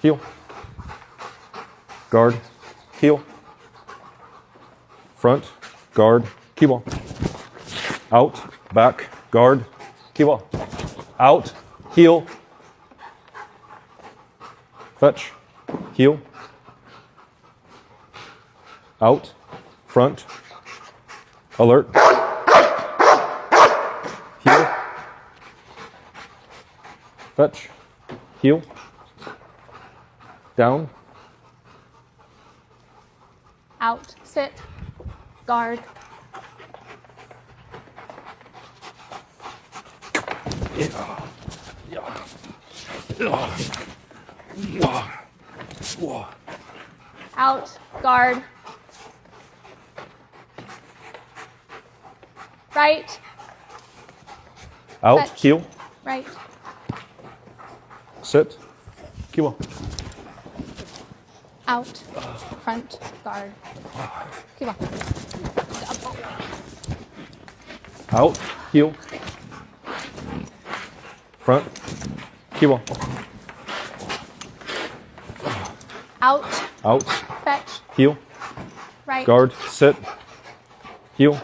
heel, guard, heel, front, guard, key ball, out, back, guard, key ball, out, heel, fetch, heel, out, front, alert, heel, fetch, heel, down, out, sit, guard, out, guard, right, out, fetch, heel, right, sit, key ball, out, front, guard, keep on, out, heel, front, key ball, out, out, fetch, heel, right, guard, sit, heel,